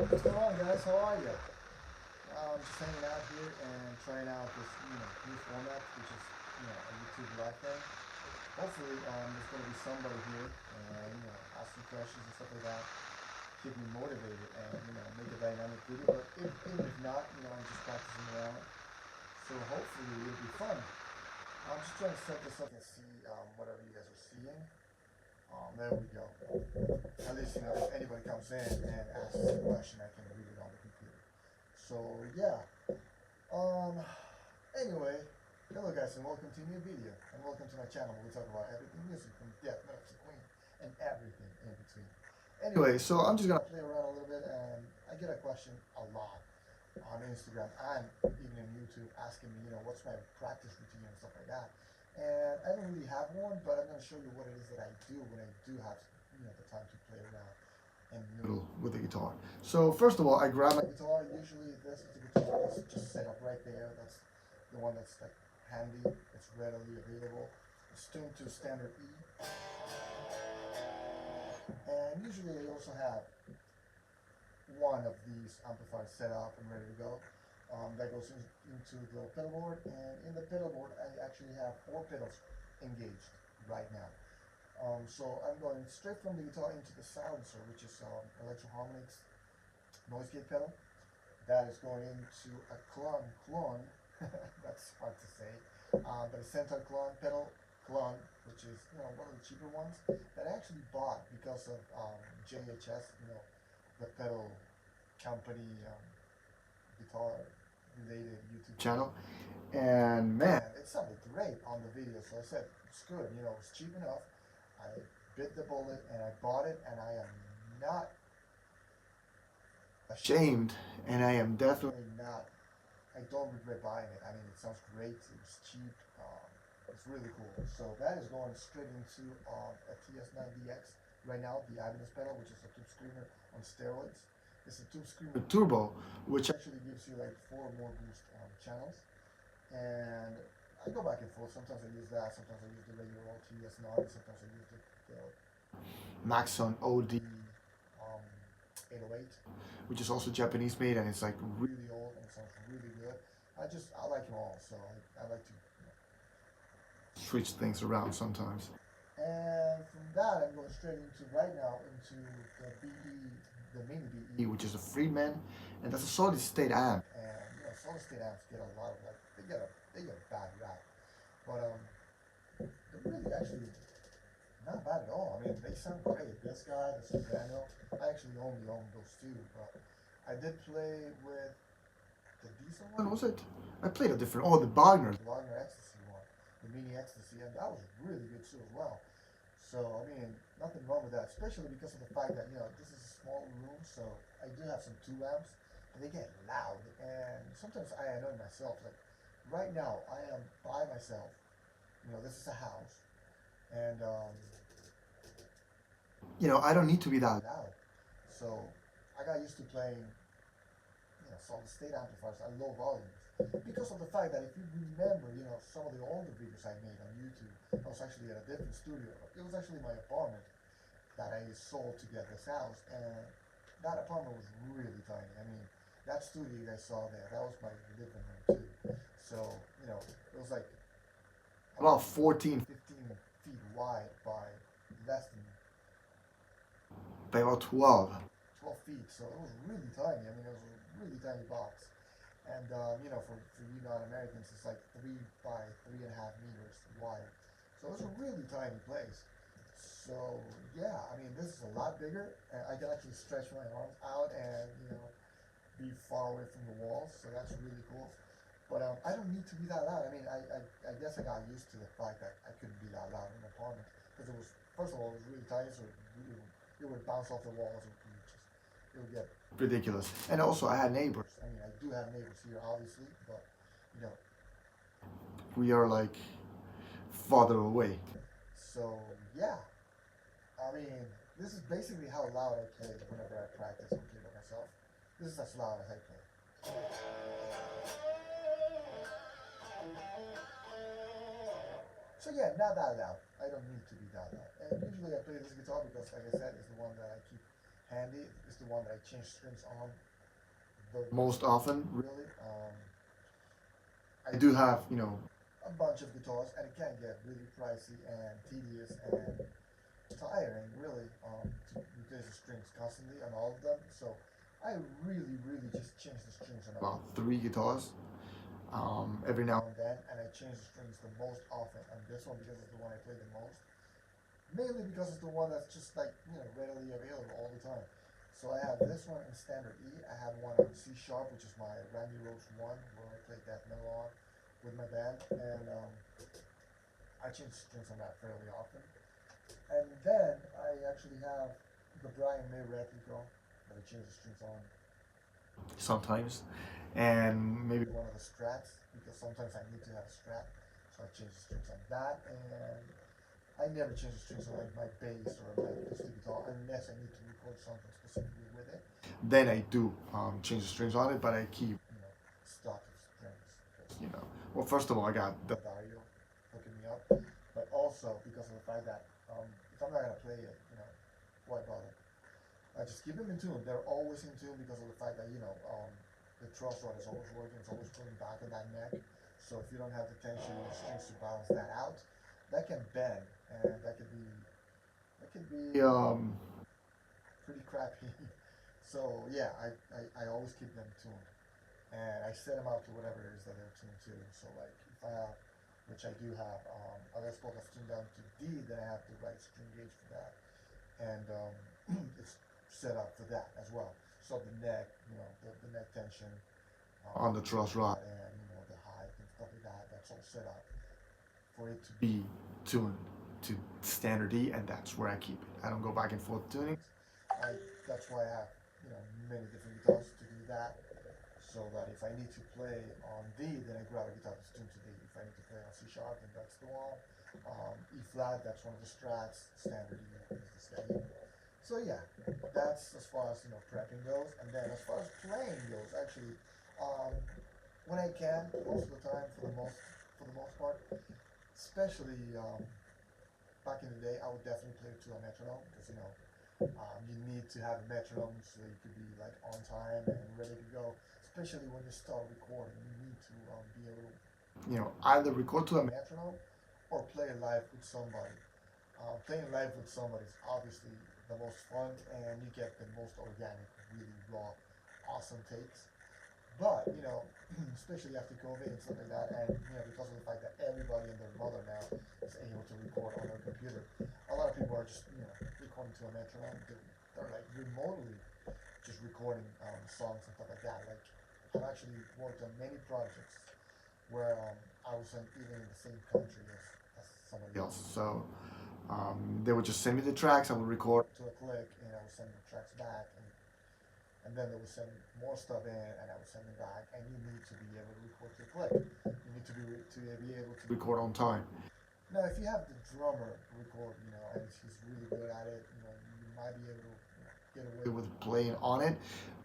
What's going on, guys? How are you? Just hanging out here and trying out this, new format, which is, a YouTube live thing. Hopefully, there's going to be somebody here and, ask some questions and stuff like that, keep me motivated and, make a dynamic video. But even if not, I'm just practicing around. So hopefully it'll be fun. I'm just trying to set this up and see whatever you guys are seeing. There we go. At least, if anybody comes in and asks a question, I can read it on the computer. So, yeah. Um, anyway, hello guys and welcome to a new video. And welcome to my channel where we talk about everything music from death metal to Queen and everything in between. Anyway, so I'm just gonna play around a little bit and I get a question a lot on Instagram and even in YouTube asking me, what's my practice routine and stuff like that. And I don't really have one, but I'm going to show you what it is that I do when I do have, the time to play around in the middle with the guitar. So first of all, I grab my guitar. Usually this is the guitar that's just set up right there. That's the one that's like handy. It's readily available. It's tuned to standard E. And usually I also have one of these amplifiers set up and ready to go. That goes into the pedal board, and in the pedal board I actually have 4 pedals engaged right now. So I'm going straight from the guitar into the silencer, which is Electro Harmonix noise gate pedal. That is going into a clone, that's hard to say, but a center clone, which is one of the cheaper ones that I actually bought because of JHS, the pedal company guitar related YouTube channel. And man, it sounded great on the video, so I said it's good, it's cheap enough. I bit the bullet and I bought it, and I am not ashamed, and I am definitely not, I don't regret buying it. I mean, it sounds great, it's cheap, it's really cool. So that is going straight into a TS9DX right now, the Ibanez pedal, which is a tube screamer on steroids. It's a tube screamer turbo, which actually gives you like 4 more boost channels. And I go back and forth. Sometimes I use that. Sometimes I use the regular old TS9. Sometimes I use the Maxon OD 808, which is also Japanese made, and it's like really old and it sounds really good. I like them all, so I like to switch things around sometimes. And from that, I'm going straight into right now into the BE, the mini BE, which is a Friedman, and that's a solid state amp. And solid state amps get a lot of like they get a bad rap, but they're really actually not bad at all. I mean, they sound great. This guy, the Soprano, I actually only own those 2, but I did play with the diesel one. Was it? I played a different. Oh, the Wagner Ecstasy one, the Mini Ecstasy, and that was really good too as well. So I mean, nothing wrong with that, especially because of the fact that this is a small room, so I do have some 2 amps, and they get loud, and sometimes I annoy myself. Like right now, I am by myself. This is a house, and I don't need to be that loud. So I got used to playing solid state amplifiers at low volumes because of the fact that if you remember, some of the older videos I made on YouTube, I was actually at a different studio. It was actually my apartment that I sold to get this house, and that apartment was really tiny. I mean, that studio you guys saw there, that was my living room too. So, it was like about 14, 15 feet wide by less than, by about 12 feet. So it was really tiny. I mean, it was a really tiny box. And, for you non-Americans, it's like 3 by 3.5 meters wide. So it was a really tiny place. So, yeah, I mean, this is a lot bigger. And I can actually stretch my arms out and, be far away from the walls. So that's really cool. But I don't need to be that loud. I mean, I guess I got used to the fact that I couldn't be that loud in an apartment. Because it was, first of all, it was really tiny, so it would bounce off the walls. It would get ridiculous. And also, I had neighbors. I mean, I do have neighbors here, obviously, but, we are like farther away. So, yeah. I mean, this is basically how loud I play whenever I practice and play by myself. This is as loud as I play. So yeah, not that loud. I don't need to be that loud. And usually I play this guitar because, like I said, it's the one that I keep handy. It's the one that I change strings on the most often, really. I do have, you know, a bunch of guitars, and it can get really pricey and tedious and tiring, really, to replace the strings constantly on all of them. So I really just change the strings on about 3 guitars every now and then, and I change the strings the most often on this one because it's the one I play the most. Mainly because it's the one that's just like, you know, readily available all the time. So I have this one in standard E. I have one on C sharp, which is my Randy Rhoads one, where I play death metal on with my band, and I change the strings on that fairly often. And then I actually have the Brian May replica that I change the strings on sometimes, and maybe one of the strats, because sometimes I need to have a strat, so I change the strings on that. And I never change the strings on like my bass or my acoustic guitar unless I need to record something specifically with it. Then I do change the strings on it, but I keep, you know, stock of strings. You know, well, first of all, I got the Dario hooking me up, but also because of the fact that if I'm not gonna play it, you know, why bother? I just keep them in tune. They're always in tune because of the fact that, you know, the truss rod is always working. It's always pulling back on that neck. So if you don't have the tension in the strings to balance that out, that can bend, and that could be pretty crappy. So yeah, I always keep them tuned, and I set them out to whatever it is that they're tuned to. So like if I have, which I do have, a Les Paul that's tuned down to D, then I have the right string gauge for that, and it's set up for that as well. So the neck, you know, the neck tension on the truss rod, and you know the height and stuff like that. That's all set up for it to be tuned to standard E, and that's where I keep it. I don't go back and forth tunings. That's why I have, you know, many different guitars to do that. So that if I need to play on D, then I grab a guitar that's tuned to D. If I need to play on C sharp, then that's the one. E flat, that's one of the strats. Standard E is the steady. So yeah, that's as far as, you know, prepping goes. And then as far as playing goes, actually, when I can, most of the time, for the most part, especially back in the day, I would definitely play to a metronome because, you know, you need to have a metronome so you could be like on time and ready to go. Especially when you start recording, you need to be able to, you know, either record to a metronome or play live with somebody. Playing live with somebody is obviously the most fun, and you get the most organic, really raw, awesome takes. But, you know, especially after COVID and stuff like that, and, you know, because of the fact that everybody and their mother now is able to record on their computer, a lot of people are just, you know, recording to a metronome. They're like remotely just recording songs and stuff like that. Like, I've actually worked on many projects where I wasn't even in the same country as somebody else. So they would just send me the tracks, I would record to a click, and I would send the tracks back, and then they would send more stuff in, and I would send it back, and you need to be able to record to a click. You need to be able to record on time. Now, if you have the drummer record, you know, and he's really good at it, you know, you might be able to, you know, get away with playing on it,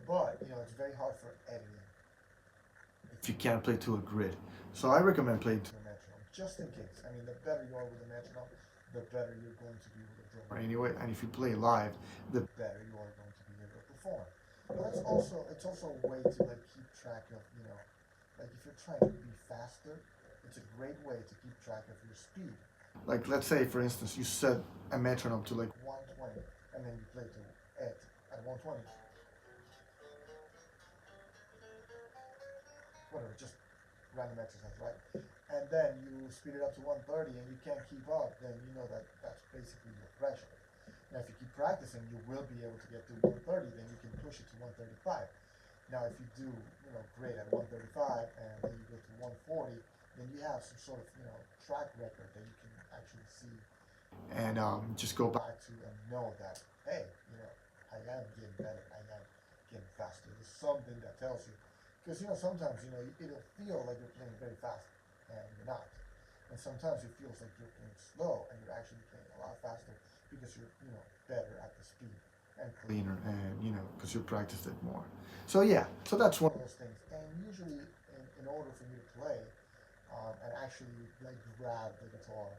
but, you know, it's very hard for editing if you can't play to a grid. So I recommend playing to a metronome, just in case. I mean, the better you are with a metronome, the better you're going to be with a drummer anyway. And if you play live, the better you are going to be able to perform. But it's also a way to like keep track of, you know, like if you're trying to be faster, it's a great way to keep track of your speed. Like let's say for instance you set a metronome to like 120, and then you play to it at 120. Whatever, just random exercise, right? And then you speed it up to 130 and you can't keep up, then you know that that's basically your threshold. Now, if you keep practicing, you will be able to get to 130, then you can push it to 135. Now, if you do, you know, great at 135 and then you go to 140, then you have some sort of, you know, track record that you can actually see and just go back to and know that, hey, you know, I am getting better, I am getting faster. There's something that tells you. Because, you know, sometimes, you know, it'll feel like you're playing very fast, and you're not. And sometimes it feels like you're playing slow, and you're actually playing a lot faster because you're, you know, better at the speed and cleaner, and, you know, because you practiced it more. So, yeah, so that's one of those things. And usually, in order for me to play and actually, like, grab the guitar,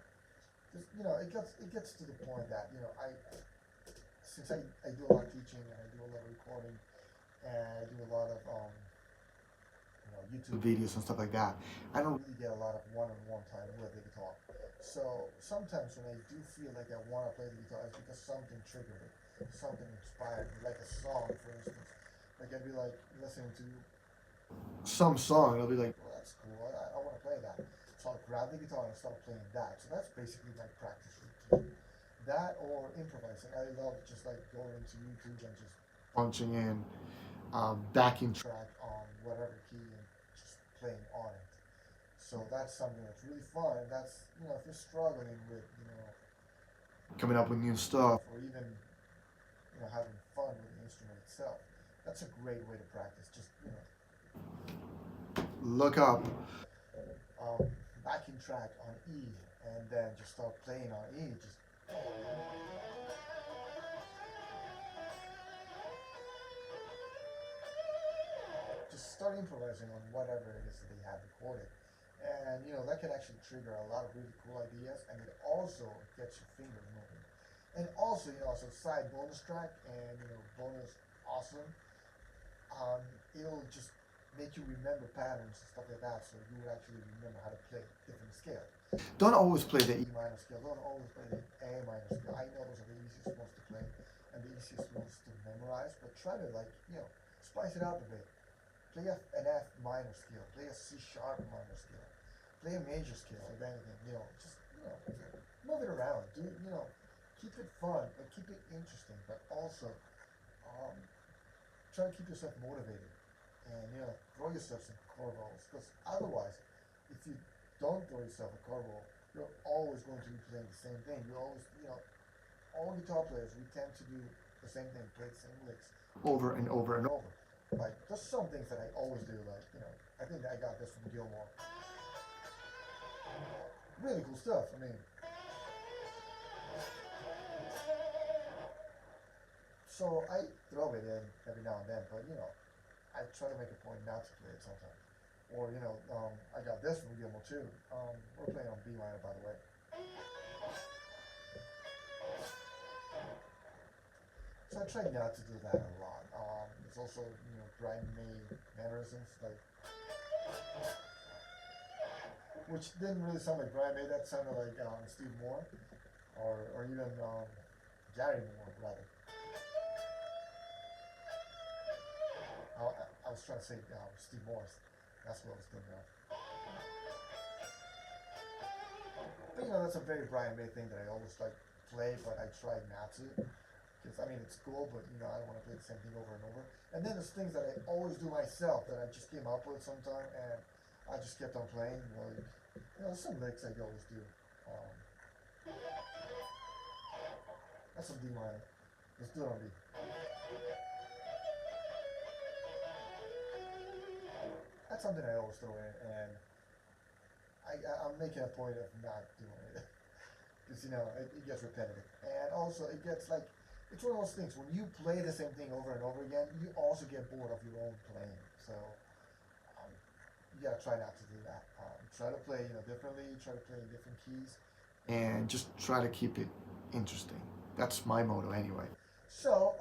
because, you know, it gets to the point that, you know, since I do a lot of teaching and I do a lot of recording and I do a lot of YouTube videos and stuff like that, I don't really get a lot of one-on-one time with the guitar. So sometimes when I do feel like I want to play the guitar, it's because something triggered it, something inspired me, like a song, for instance. Like I'd be like listening to some song, and I'll be like, well, that's cool, I want to play that. So I'll grab the guitar and start playing that. So that's basically my practice routine. That or improvising. I love just like going into YouTube and just punching in backing track on whatever key and just playing on it. So that's something that's really fun. And that's, if you're struggling with, coming up with new stuff or even, having fun with the instrument itself, that's a great way to practice. Just, look up backing track on E and then just start playing on E. Just start improvising on whatever it is that they have recorded. And that can actually trigger a lot of really cool ideas, and it also gets your fingers moving. And also, as a side bonus track and bonus awesome, it'll just make you remember patterns and stuff like that, so you will actually remember how to play different scales. Don't always play the E minor scale, don't always play the A minor scale. I know those are the easiest ones to play and the easiest ones to memorize, but try to spice it up a bit. Play an F minor scale, play a C sharp minor scale, play a major scale, if anything, just move it around. Keep it fun, but keep it interesting, but also try to keep yourself motivated and throw yourself some curveballs, because otherwise, if you don't throw yourself a curveball, you're always going to be playing the same thing. You're always, all guitar players, we tend to do the same thing, play the same licks over and over and over. Like, there's some things that I always do, like, I think I got this from Gilmore. Really cool stuff, I mean. So I throw it in every now and then, but, I try to make a point not to play it sometimes. Or, I got this from Gilmore too. We're playing on B minor, by the way. So I try not to do that a lot. There's also, Brian May mannerisms, which didn't really sound like Brian May. That sounded like Steve Moore, or even Gary Moore, rather. I was trying to say Steve Morris. That's what I was thinking of. But that's a very Brian May thing that I always play, but I try not to. It's cool, but I don't want to play the same thing over and over. And then there's things that I always do myself that I just came up with sometime, and I just kept on playing. There's some licks I always do. That's some D minor. Let's do it on B. That's something I always throw in, and I'm making a point of not doing it. Because, it gets repetitive. And also, it gets it's one of those things, when you play the same thing over and over again, you also get bored of your own playing. So, you gotta try not to do that. Try to play, differently, try to play in different keys, and just try to keep it interesting. That's my motto anyway. So,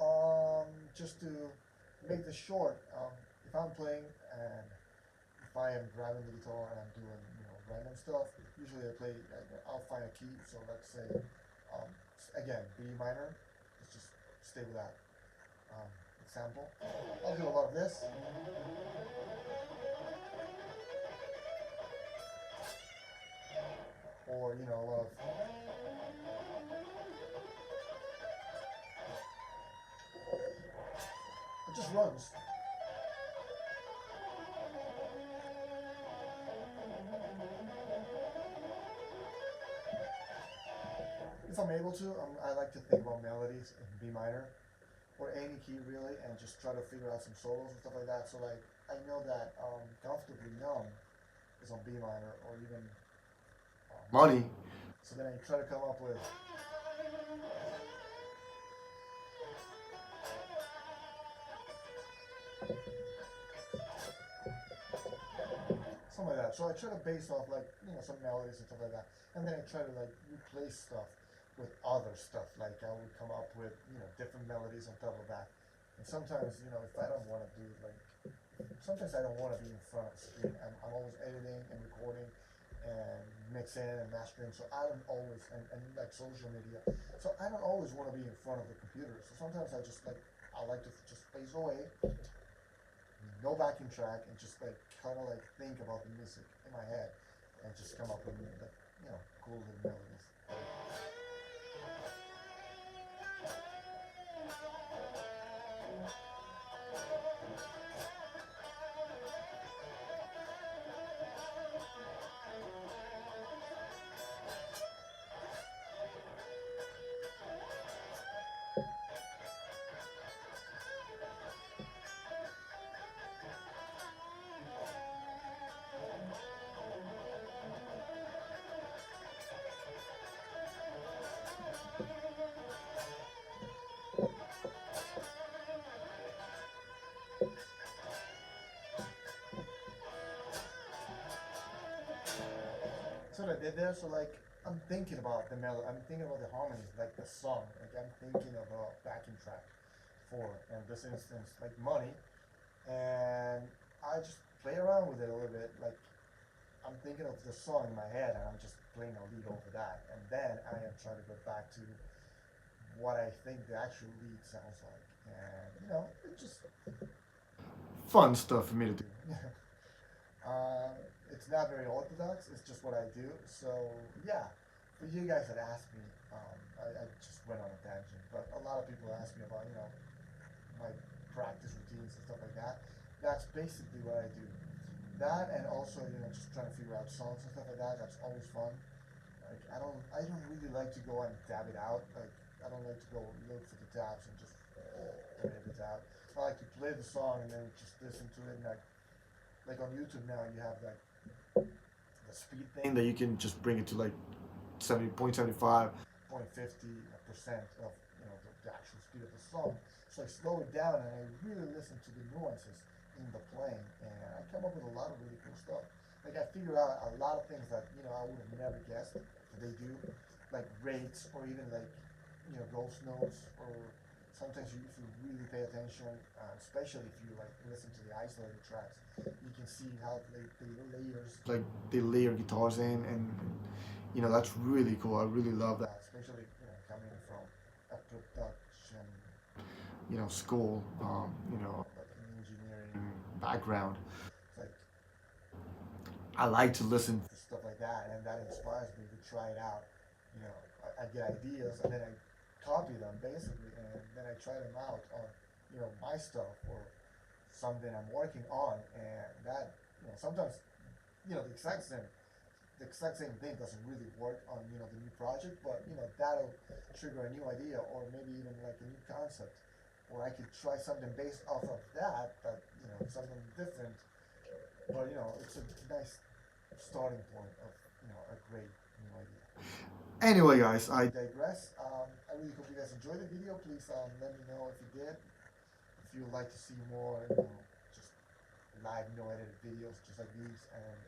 just to make this short, if I'm playing and if I am grabbing the guitar and I'm doing, random stuff, usually I'll find a key. So let's say, again, B minor. Let's just stay with that example. I'll do a lot of this. Or, a lot of... It just runs. If I'm able to, I like to think about melodies in B minor, or any key really, and just try to figure out some solos and stuff like that. So I know that Comfortably Numb is on B minor, or even Money. So then I try to come up with something like that. So I try to base off some melodies and stuff like that, and then I try to replace stuff with other stuff. Like I would come up with, you know, different melodies on top of that. And sometimes, you know, if I don't want to do like, sometimes I don't want to be in front of the screen. I'm always editing and recording and mixing and mastering. So I don't always, and like social media. So I don't always want to be in front of the computer. So sometimes I like to just face away, no backing track, and just like kind of like think about the music in my head and just come up with like, you know, cool little melodies. So what I did there, so like I'm thinking about the melody, I'm thinking about the harmonies, like the song, like I'm thinking of a backing track for, in this instance, like Money, and I just play around with it a little bit, like I'm thinking of the song in my head, and I'm just playing a lead over that, and then I am trying to go back to what I think the actual lead sounds like, and you know, it's just fun stuff for me to do. It's not very orthodox. It's just what I do. So yeah, for you guys that asked me, I just went on a tangent. But a lot of people ask me about, you know, my practice routines and stuff like that. That's basically what I do. That, and also, you know, just trying to figure out songs and stuff like that. That's always fun. Like I don't really like to go and dab it out. Like I don't like to go look for the tabs and just play the tab. I like to play the song and then just listen to it. And like on YouTube now, you have like the speed thing that you can just bring it to like 70.75, 0.50% of, you know, the actual speed of the song. So I slow it down and I really listen to the nuances in the playing, and I come up with a lot of really cool stuff. Like I figure out a lot of things that, you know, I would have never guessed that they do, like rates or even like, you know, ghost notes, or sometimes if you really pay attention, especially if you like listen to the isolated tracks, you can see how they layers, like they layer guitars in, and you know, that's really cool. I really love that, especially, you know, coming from a production, you know, school, you know, like an engineering background. It's like I like to listen to stuff like that, and that inspires me to try it out. You know, I get ideas and then I copy them basically, and then I try them out on, you know, my stuff or something I'm working on, and that, you know, sometimes, you know, the exact same thing doesn't really work on, you know, the new project, but you know, that'll trigger a new idea or maybe even like a new concept, or I could try something based off of that, you know, something different, but you know, it's a nice starting point of, you know, a great new idea. Anyway, guys, I digress. I really hope you guys enjoyed the video. Please let me know if you did. If you would like to see more, you know, just live, no edited videos just like these. And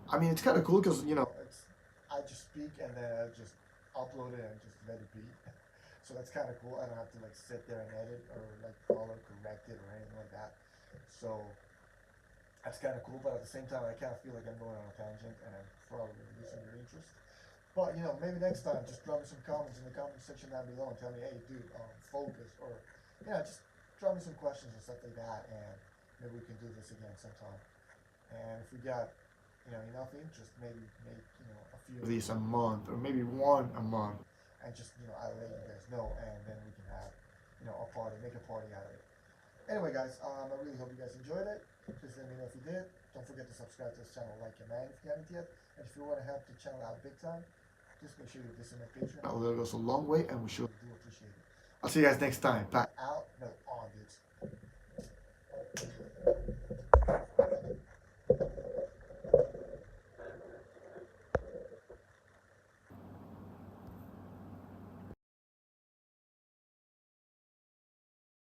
I mean, it's kind of cool because, you know, I just speak and then I just upload it and just let it be. So that's kind of cool. I don't have to like sit there and edit or like color correct it or anything like that. So that's kind of cool, but at the same time, I kind of feel like I'm going on a tangent and I'm probably losing your interest. But you know, maybe next time, just drop me some comments in the comment section down below and tell me, hey, dude, focus, or yeah, just drop me some questions and stuff like that, and maybe we can do this again sometime. And if we got, you know, enough interest, maybe make, you know, a few of these a month, or maybe one a month, and just, you know, I'll let you guys know, and then we can have, you know, a party, make a party out of it. Anyway, guys, I really hope you guys enjoyed it. Please let me know if you did. Don't forget to subscribe to this channel, like and man if you haven't yet. And if you want to help the channel out big time, just make sure you visit my Patreon. That goes a long way, and we sure do appreciate it. I'll see you guys next time. Bye. Out. No, on, dudes.